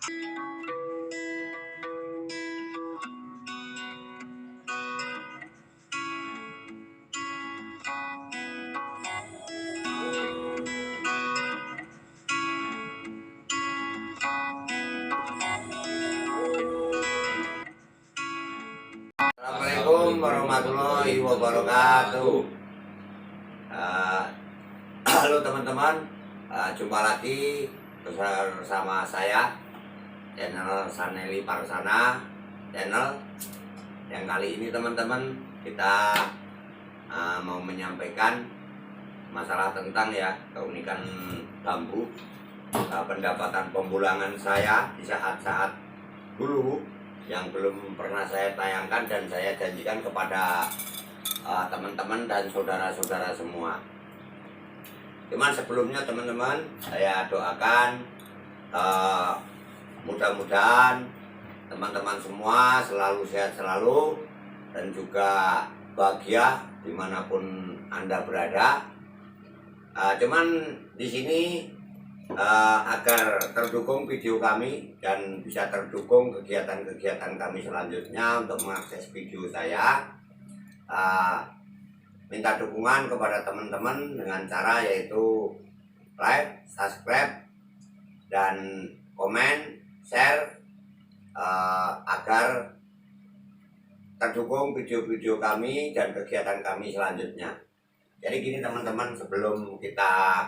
Assalamualaikum warahmatullahi wabarakatuh. Halo teman-teman, jumpa lagi bersama saya channel Saneli Parsana channel. Yang kali ini teman-teman kita mau menyampaikan masalah tentang keunikan bambu, pendapatan pembulangan saya di saat-saat dulu yang belum pernah saya tayangkan dan saya janjikan kepada teman-teman dan saudara-saudara semua. Cuman sebelumnya teman-teman, saya doakan mudah-mudahan teman-teman semua selalu sehat selalu dan juga bahagia dimanapun Anda berada. Cuman di sini agar terdukung video kami dan bisa terdukung kegiatan-kegiatan kami selanjutnya untuk mengakses video saya, minta dukungan kepada teman-teman dengan cara yaitu like, subscribe, dan komen, share agar terdukung video-video kami dan kegiatan kami selanjutnya. Jadi gini teman-teman, sebelum kita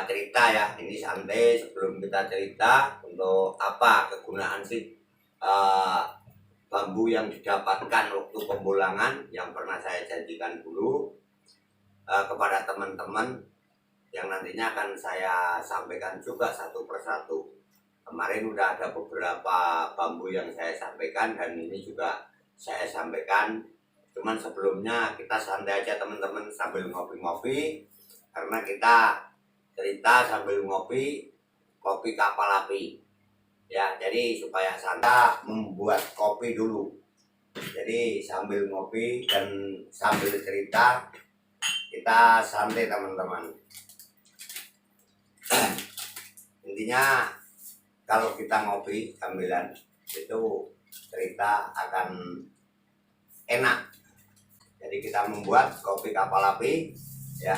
cerita ini santai, sebelum kita cerita untuk apa kegunaan sih bambu yang didapatkan waktu pembulangan yang pernah saya janjikan dulu kepada teman-teman, yang nantinya akan saya sampaikan juga satu persatu. Kemarin udah ada beberapa bambu yang saya sampaikan dan ini juga saya sampaikan. Cuman sebelumnya kita santai aja teman-teman sambil ngopi-ngopi, karena kita cerita sambil ngopi, kopi kapal api ya. Jadi supaya santai membuat kopi dulu. Jadi sambil ngopi dan sambil cerita kita santai teman-teman. Intinya kalau kita ngopi sambilan itu cerita akan enak. Jadi kita membuat kopi kapal api ya.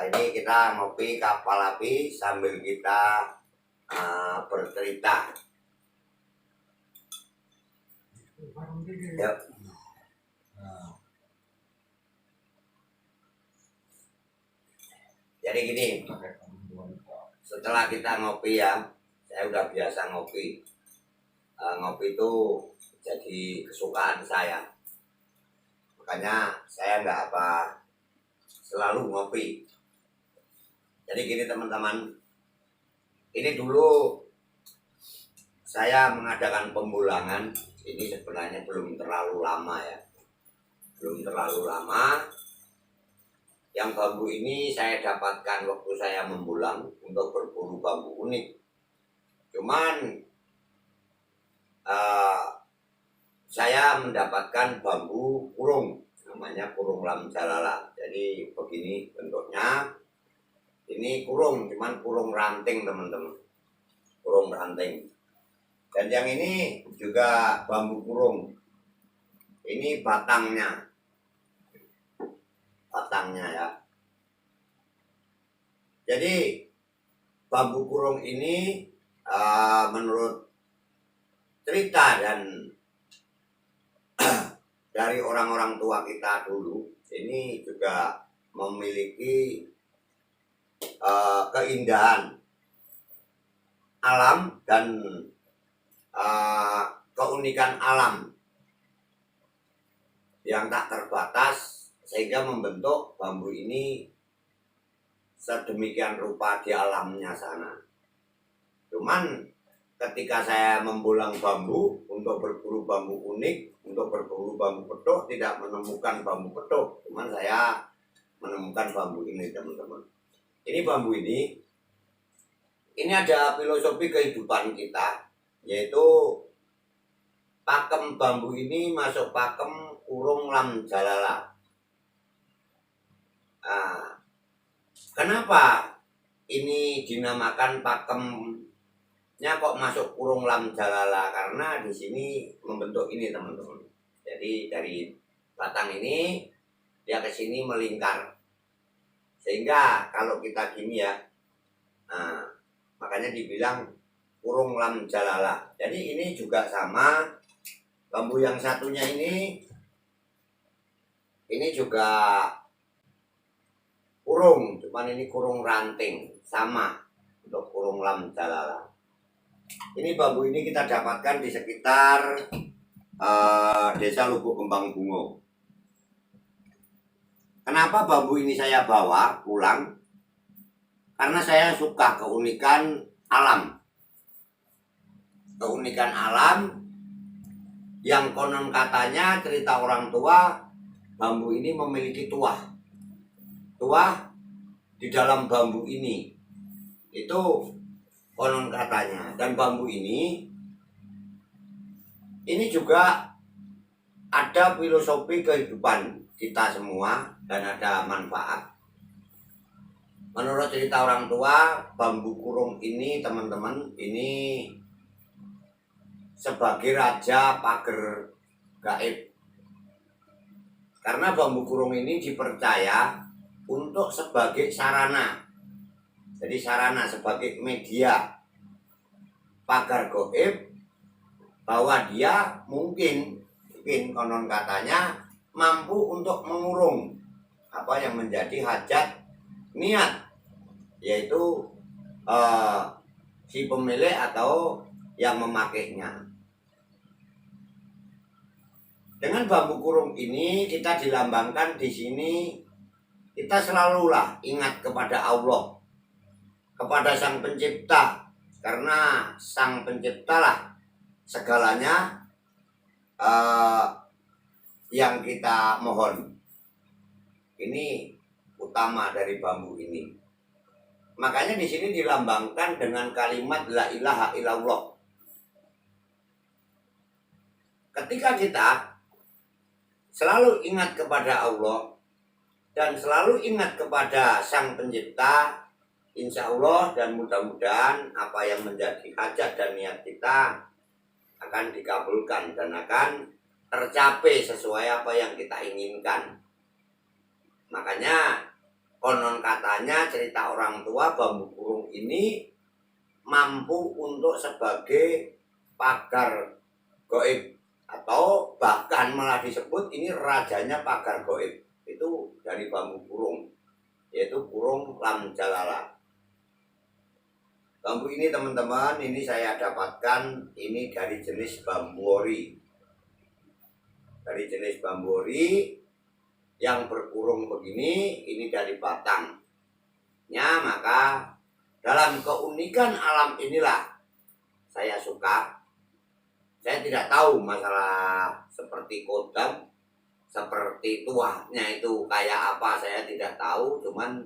Ini kita ngopi kapal api sambil kita bercerita. Yuk. Jadi gini, setelah kita ngopi ya, saya udah biasa ngopi. Ngopi itu jadi kesukaan saya. Makanya saya nggak selalu ngopi. Jadi gini teman-teman, ini dulu saya mengadakan pembulangan, ini sebenarnya belum terlalu lama ya. Belum terlalu lama. Yang bambu ini saya dapatkan waktu saya membulang untuk berburu bambu unik. Cuman saya mendapatkan bambu kurung, namanya kurung lam jalala. Jadi begini bentuknya. Ini kurung, cuman kurung ranting teman-teman, kurung ranting. Dan yang ini juga bambu kurung. Ini batangnya ya. Jadi bambu kurung ini menurut cerita dan dari orang-orang tua kita dulu, ini juga memiliki keindahan. alam dan keunikan alam yang tak terbatas sehingga membentuk bambu ini sedemikian rupa di alamnya sana. Cuman ketika saya membulang bambu untuk berburu bambu unik, untuk berburu bambu petuk, tidak menemukan bambu petuk. Cuman saya menemukan bambu ini, teman-teman. Ini bambu ini ada filosofi kehidupan kita, yaitu pakem bambu ini masuk pakem kurung lam jalala. Nah, kenapa ini dinamakan pakemnya kok masuk kurung lam jalala? Karena di sini membentuk ini, teman-teman. Jadi dari batang ini dia ke sini melingkar. Sehingga kalau kita gini ya, nah, makanya dibilang kurung lam jalala. Jadi ini juga sama, bambu yang satunya ini juga kurung, cuman ini kurung ranting, sama untuk kurung lam jalala. Ini bambu ini kita dapatkan di sekitar desa Lubuk Kembang Bungo. Kenapa bambu ini saya bawa pulang? Karena saya suka keunikan alam. Keunikan alam yang konon katanya cerita orang tua, bambu ini memiliki tuah. Tuah di dalam bambu ini. Itu konon katanya. Dan bambu ini juga ada filosofi kehidupan kita semua dan ada manfaat. Menurut cerita orang tua, bambu kurung ini, teman-teman, ini sebagai raja pagar gaib. Karena bambu kurung ini dipercaya untuk sebagai sarana. Jadi sarana sebagai media pagar gaib, bahwa dia mungkin konon katanya mampu untuk mengurung apa yang menjadi hajat niat, yaitu si pemilik atau yang memakainya. Dengan bambu kurung ini kita dilambangkan di sini, kita selalulah ingat kepada Allah, kepada Sang Pencipta, karena Sang Penciptalah segalanya yang kita mohon. Ini utama dari bambu ini. Makanya di sini dilambangkan dengan kalimat la ilaha illallah. Ketika kita selalu ingat kepada Allah dan selalu ingat kepada Sang Pencipta, insya Allah dan mudah-mudahan apa yang menjadi hajat dan niat kita akan dikabulkan dan akan tercapai sesuai apa yang kita inginkan. Makanya konon katanya cerita orang tua, bambu kurung ini mampu untuk sebagai pagar gaib, atau bahkan malah disebut ini rajanya pagar gaib. Itu dari bambu kurung, yaitu kurung lam jalala. Bambu ini, teman-teman, ini saya dapatkan ini dari jenis bambu ori. Dari jenis bambu ori yang berkurung begini, ini dari batangnya. Maka dalam keunikan alam inilah saya suka. Saya tidak tahu masalah seperti kodam, seperti tuahnya itu kayak apa, saya tidak tahu. Cuman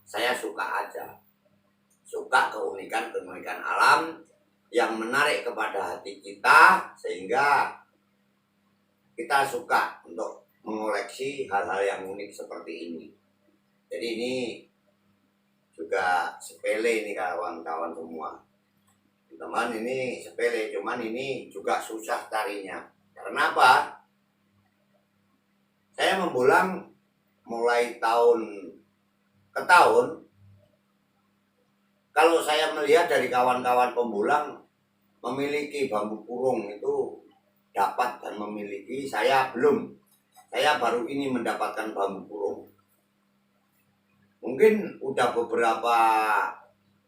saya suka aja, suka keunikan alam yang menarik kepada hati kita, sehingga kita suka untuk mengoleksi hal-hal yang unik seperti ini. Jadi ini juga sepele nih kawan-kawan semua. Teman, ini sepele, cuman ini juga susah carinya. Karena apa? Saya membulang mulai tahun ke tahun. Kalau saya melihat dari kawan-kawan pembulang memiliki bambu kurung itu dapat dan memiliki, saya belum. Saya baru ini mendapatkan bambu kurung. Mungkin udah beberapa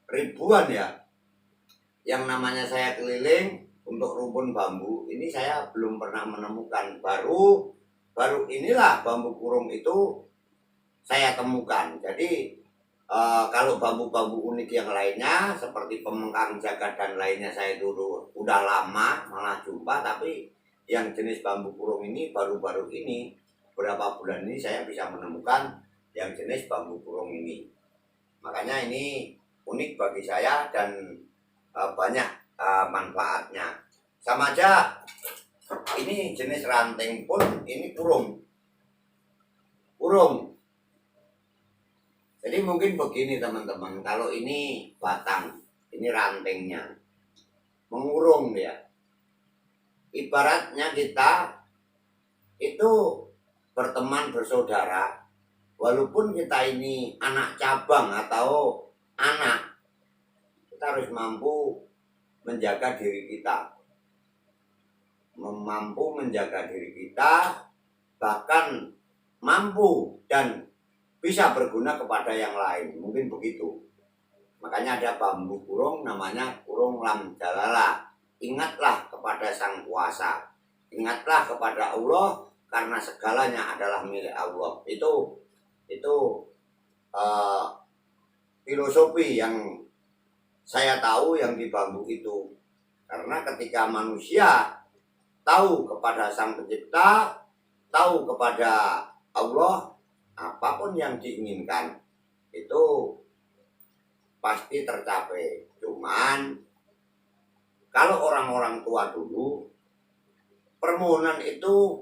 ribuan ya yang namanya saya keliling untuk rumpun bambu ini saya belum pernah menemukan. Baru inilah bambu kurung itu saya temukan. Jadi kalau bambu-bambu unik yang lainnya seperti pemengkang jagat dan lainnya saya dulu udah lama malah jumpa, tapi yang jenis bambu kurung ini baru-baru ini beberapa bulan ini saya bisa menemukan yang jenis bambu kurung ini. Makanya ini unik bagi saya dan banyak manfaatnya. Sama aja ini jenis ranting pun ini kurung. Jadi mungkin begini teman-teman, kalau ini batang, ini rantingnya, mengurung dia. Ibaratnya kita itu berteman bersaudara, walaupun kita ini anak cabang atau anak, kita harus mampu menjaga diri kita. Mampu menjaga diri kita, bahkan mampu dan bisa berguna kepada yang lain, mungkin begitu. Makanya ada bambu kurung namanya kurung lam jalala. Ingatlah kepada Sang Kuasa, ingatlah kepada Allah karena segalanya adalah milik Allah. Itu filosofi yang saya tahu yang di bambu itu. Karena ketika manusia tahu kepada Sang Pencipta, tahu kepada Allah, apapun yang diinginkan itu pasti tercapai. Cuman kalau orang-orang tua dulu permohonan itu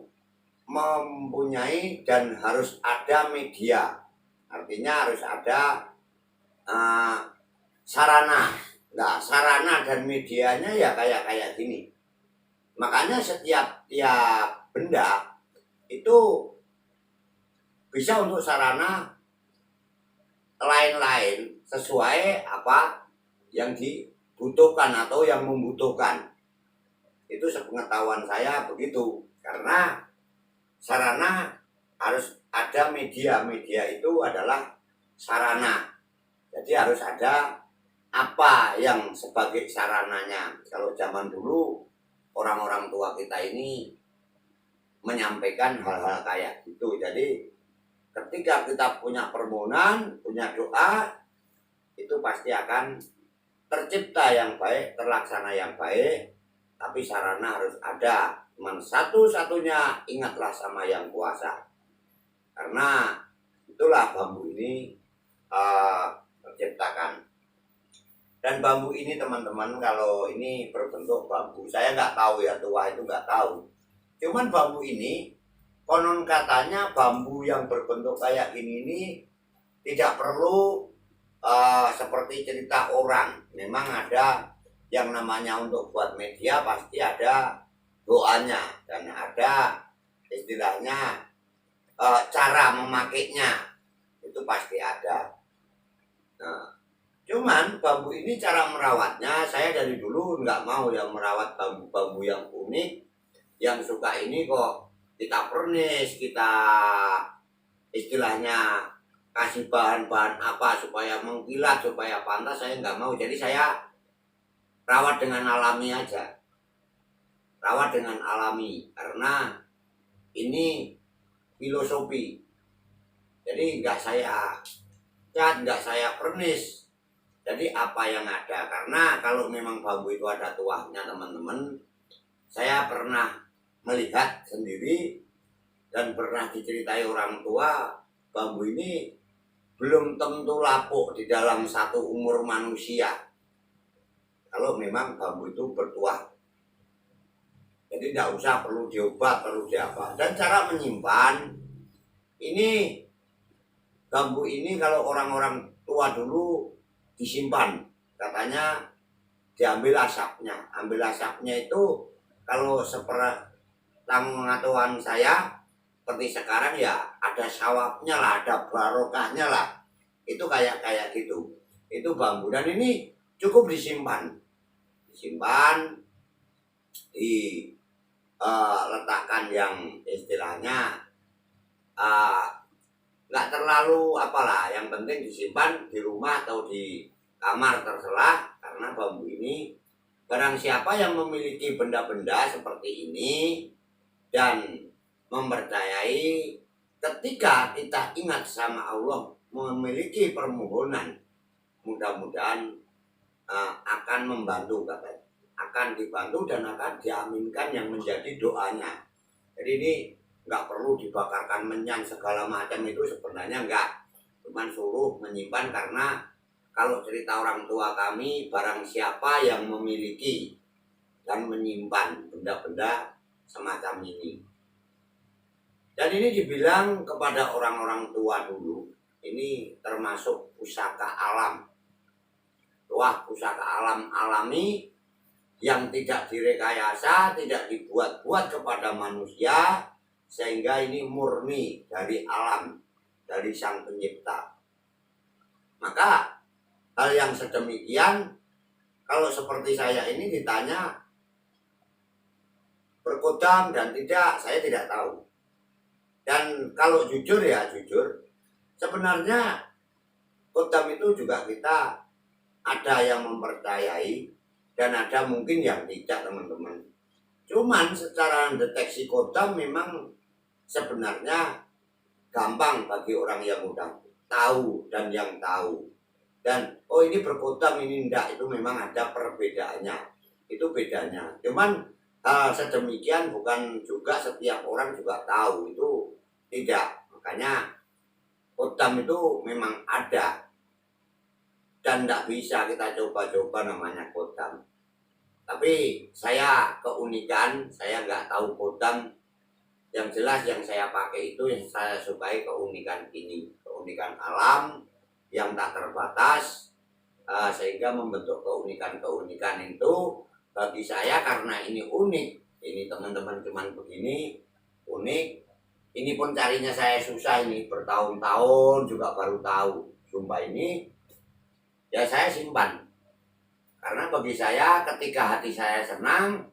mempunyai dan harus ada media, artinya harus ada sarana. Nah, sarana dan medianya ya kayak gini. Makanya setiap benda itu bisa untuk sarana lain-lain sesuai apa yang dibutuhkan atau yang membutuhkan. Itu sepengetahuan saya begitu. Karena sarana harus ada media. Media itu adalah sarana. Jadi harus ada apa yang sebagai sarananya. Kalau zaman dulu orang-orang tua kita ini menyampaikan hal-hal kayak gitu. Jadi ketika kita punya permohonan, punya doa, itu pasti akan tercipta yang baik, terlaksana yang baik, tapi sarana harus ada. Cuman satu-satunya ingatlah sama Yang Kuasa. Karena itulah bambu ini terciptakan. Dan bambu ini teman-teman, kalau ini berbentuk bambu, saya nggak tahu ya, tua itu nggak tahu. Cuman bambu ini konon katanya bambu yang berbentuk kayak ini tidak perlu seperti cerita orang. Memang ada yang namanya untuk buat media pasti ada doanya dan ada istilahnya cara memakainya itu pasti ada. Nah, cuman bambu ini cara merawatnya saya dari dulu nggak mau yang merawat bambu-bambu yang unik, yang suka ini kok kita pernis, kita istilahnya kasih bahan-bahan apa supaya mengkilat, supaya pantas, saya nggak mau. Jadi saya rawat dengan alami aja. Rawat dengan alami, karena ini filosofi. Jadi nggak saya cat, nggak saya pernis. Jadi apa yang ada, karena kalau memang bambu itu ada tuahnya teman-teman, saya pernah melihat sendiri dan pernah diceritai orang tua, bambu ini belum tentu lapuk di dalam satu umur manusia kalau memang bambu itu bertuah. Jadi tidak usah perlu diobat, perlu diapa. Dan cara menyimpan ini, bambu ini kalau orang-orang tua dulu disimpan, katanya diambil asapnya. Ambil asapnya itu kalau pengetahuan saya seperti sekarang ya ada sawapnya lah, ada barokahnya lah. Itu kayak gitu. Itu bambu dan ini cukup disimpan. Letakkan yang istilahnya nggak terlalu apalah, yang penting disimpan di rumah atau di kamar terserah, karena bambu ini Barang siapa yang memiliki benda-benda seperti ini dan mempercayai ketika kita ingat sama Allah memiliki permohonan, mudah-mudahan akan membantu, katanya. Akan dibantu dan akan diaminkan yang menjadi doanya. Jadi ini nggak perlu dibakarkan menyan segala macam, itu sebenarnya nggak. Cuman suruh menyimpan, karena kalau cerita orang tua kami, barang siapa yang memiliki dan menyimpan benda-benda semacam ini. Dan ini dibilang kepada orang-orang tua dulu, ini termasuk pusaka alam. Wah, pusaka alam alami yang tidak direkayasa, tidak dibuat-buat kepada manusia, sehingga ini murni dari alam, dari Sang Pencipta. Maka hal yang sedemikian, kalau seperti saya ini ditanya berkodam dan tidak, saya tidak tahu. Dan kalau jujur ya jujur, sebenarnya kodam itu juga kita ada yang mempercayai dan ada mungkin yang tidak, teman-teman. Cuman secara deteksi kodam memang sebenarnya gampang bagi orang yang udah tahu dan yang tahu. Dan oh ini berkodam, ini enggak, itu memang ada perbedaannya. Itu bedanya. Cuman sedemikian bukan juga setiap orang juga tahu, itu tidak. Makanya kodam itu memang ada dan tidak bisa kita coba-coba namanya kodam. Tapi saya keunikan, saya nggak tahu kodam. Yang jelas yang saya pakai itu, yang saya sukai keunikan ini, keunikan alam yang tak terbatas, sehingga membentuk keunikan-keunikan itu bagi saya. Karena ini unik, ini teman-teman cuman begini unik. Ini pun carinya saya susah, ini bertahun-tahun juga baru tahu. Sumpah ini ya saya simpan, karena bagi saya ketika hati saya senang,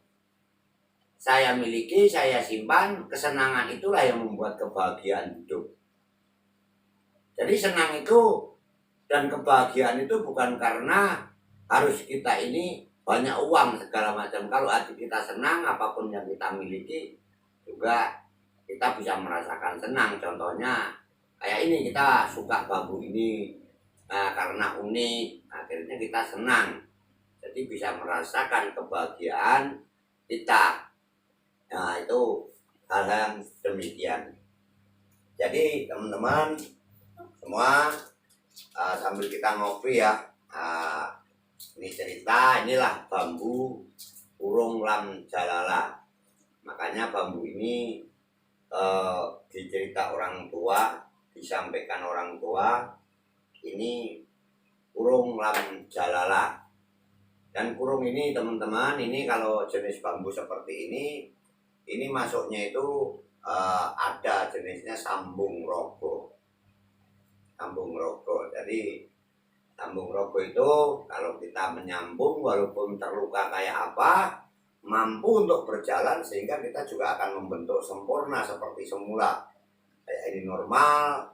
saya miliki, saya simpan. Kesenangan itulah yang membuat kebahagiaan hidup. Jadi senang itu dan kebahagiaan itu bukan karena harus kita ini banyak uang segala macam. Kalau hati kita senang, apapun yang kita miliki juga kita bisa merasakan senang. Contohnya kayak ini, kita suka bambu ini, karena unik, akhirnya kita senang. Jadi bisa merasakan kebahagiaan kita. Nah itu hal yang demikian. Jadi teman-teman semua, sambil kita ngopi ya, ini cerita, inilah bambu urung lam jalala. Makanya bambu ini dicerita orang tua, disampaikan orang tua, ini urung lam jalala. Dan kurung ini teman-teman, ini kalau jenis bambu seperti ini masuknya itu ada jenisnya sambung rogo. Sambung rogo. Jadi sambung rogo itu kalau kita menyambung, walaupun terluka kayak apa, mampu untuk berjalan sehingga kita juga akan membentuk sempurna seperti semula. Kayak ini normal,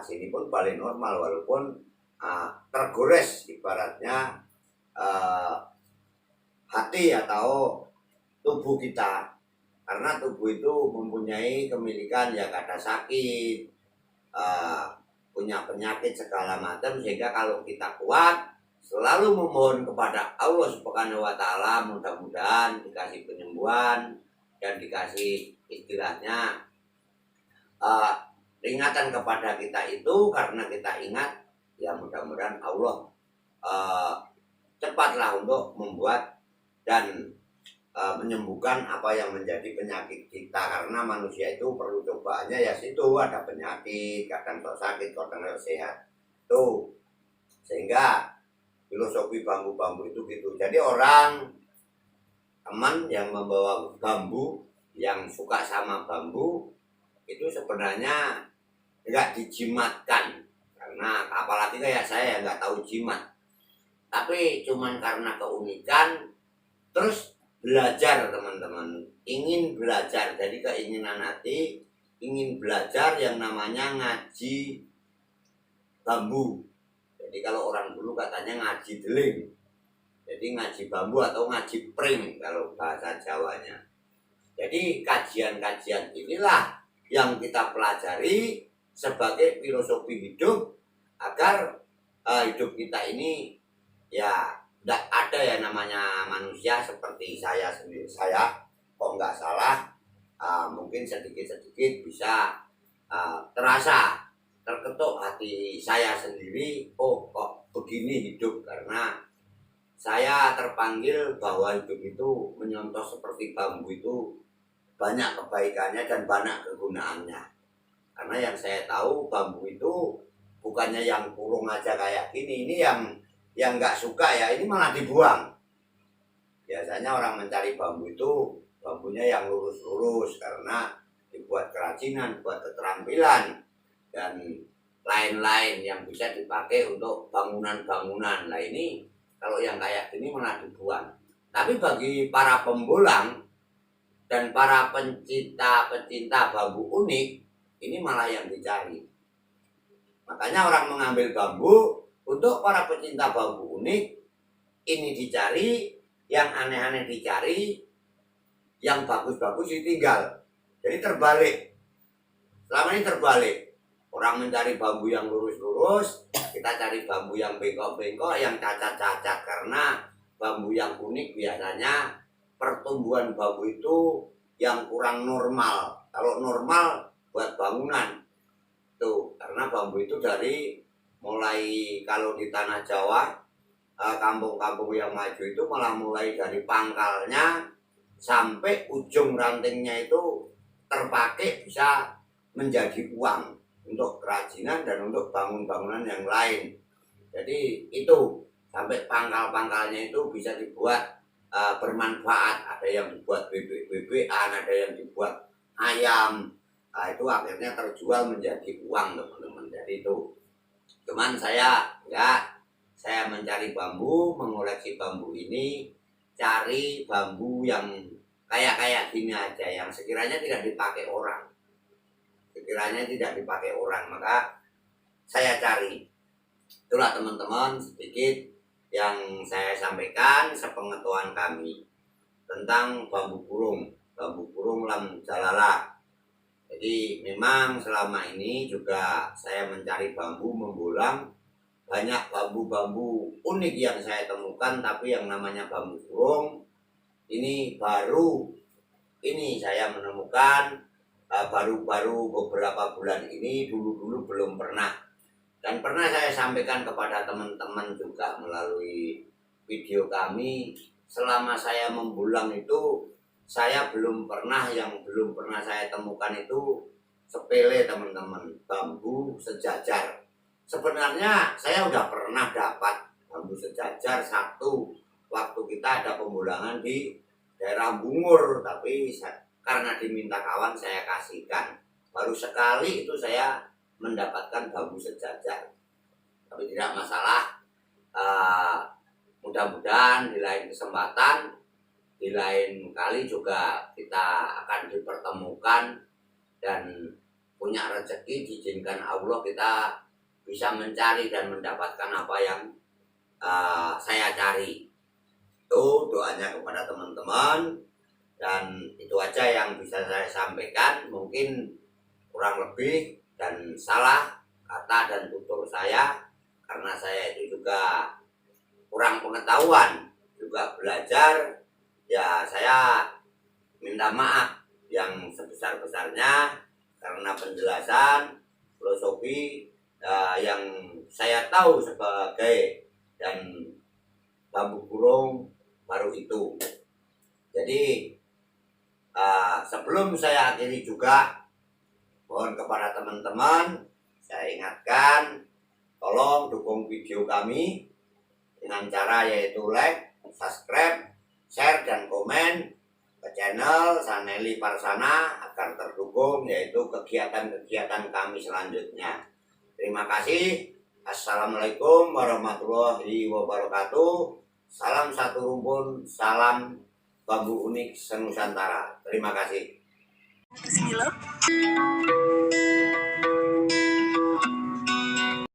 sini pun balik normal, walaupun tergores ibaratnya hati atau tubuh kita. Karena tubuh itu mempunyai kemilikan ya, kata sakit, punya penyakit segala macam, sehingga kalau kita kuat selalu memohon kepada Allah Subhanahu wa Ta'ala, mudah-mudahan dikasih penyembuhan dan dikasih istilahnya peringatan kepada kita itu. Karena kita ingat ya, mudah-mudahan Allah cepatlah untuk membuat dan menyembuhkan apa yang menjadi penyakit kita. Karena manusia itu perlu cobaannya ya, situ ada penyakit, kadang sakit, kadang sehat tuh. Sehingga filosofi bambu-bambu itu gitu. Jadi orang teman yang membawa bambu, yang suka sama bambu, itu sebenarnya nggak dijimatkan. Karena apalagi kayak saya nggak tahu jimat, tapi cuman karena keunikan, terus belajar teman-teman, ingin belajar. Jadi keinginan hati ingin belajar yang namanya ngaji bambu. Jadi kalau orang dulu katanya ngaji deling. Jadi ngaji bambu atau ngaji pring kalau bahasa Jawanya. Jadi kajian-kajian inilah yang kita pelajari sebagai filosofi hidup agar hidup kita ini ya tidak ada ya namanya manusia seperti saya sendiri. Saya kok nggak salah mungkin sedikit-sedikit bisa terasa terketuk hati saya sendiri. Oh kok begini hidup, karena saya terpanggil bahwa hidup itu menyontoh seperti bambu itu banyak kebaikannya dan banyak kegunaannya. Karena yang saya tahu bambu itu bukannya yang kurung aja kayak gini, ini yang nggak suka ya ini malah dibuang. Biasanya orang mencari bambu itu bambunya yang lurus-lurus karena dibuat kerajinan, buat keterampilan dan lain-lain yang bisa dipakai untuk bangunan-bangunan. Nah ini kalau yang kayak gini malah dibuang. Tapi bagi para pembolang dan para pencinta bambu unik, ini malah yang dicari. Makanya orang mengambil bambu untuk para pecinta bambu unik, ini dicari, yang aneh-aneh dicari, yang bagus-bagus ditinggal. Jadi terbalik. Selama ini terbalik. Orang mencari bambu yang lurus-lurus, kita cari bambu yang bengkok-bengkok, yang cacat-cacat. Karena bambu yang unik biasanya pertumbuhan bambu itu yang kurang normal. Kalau normal buat bangunan tuh, karena bambu itu dari mulai kalau di tanah Jawa, kampung-kampung yang maju itu malah mulai dari pangkalnya sampai ujung rantingnya itu terpakai bisa menjadi uang untuk kerajinan dan untuk bangun-bangunan yang lain. Jadi itu sampai pangkal-pangkalnya itu bisa dibuat bermanfaat. Ada yang dibuat bebek-bebekan, ada yang dibuat ayam. Nah, itu akhirnya terjual menjadi uang, teman-teman. Jadi itu. Cuman saya mencari bambu, mengoleksi bambu ini, cari bambu yang kayak gini aja, yang sekiranya tidak dipakai orang. Maka saya cari. Itulah teman-teman sedikit yang saya sampaikan sepengetahuan kami tentang bambu kurung lam jalala. Jadi memang selama ini juga saya mencari bambu, membolang banyak bambu-bambu unik yang saya temukan, tapi yang namanya bambu kurung ini baru ini saya menemukan baru-baru beberapa bulan ini. Dulu belum pernah, dan pernah saya sampaikan kepada teman-teman juga melalui video kami. Selama saya membolang itu saya belum pernah saya temukan itu sepele, teman-teman, bambu sejajar. Sebenarnya saya udah pernah dapat bambu sejajar satu waktu kita ada pembolangan di daerah Bungur, tapi karena diminta kawan saya kasihkan. Baru sekali itu saya mendapatkan bambu sejajar, tapi tidak masalah. Mudah-mudahan di lain kesempatan, di lain kali juga kita akan dipertemukan dan punya rezeki, diizinkan Allah kita bisa mencari dan mendapatkan apa yang saya cari. Itu doanya kepada teman-teman, dan itu aja yang bisa saya sampaikan. Mungkin kurang lebih dan salah kata dan tutur saya, karena saya itu juga kurang pengetahuan, juga belajar. Ya saya minta maaf yang sebesar-besarnya karena penjelasan filosofi yang saya tahu sebagai dan bambu kurung baru itu. Jadi sebelum saya akhiri juga, mohon kepada teman-teman saya ingatkan, tolong dukung video kami dengan cara yaitu like, subscribe, share, dan komen ke channel Saneli Parsana agar terdukung yaitu kegiatan-kegiatan kami selanjutnya. Terima kasih. Assalamualaikum warahmatullahi wabarakatuh. Salam satu rumpun, salam bambu unik senusantara. Terima kasih.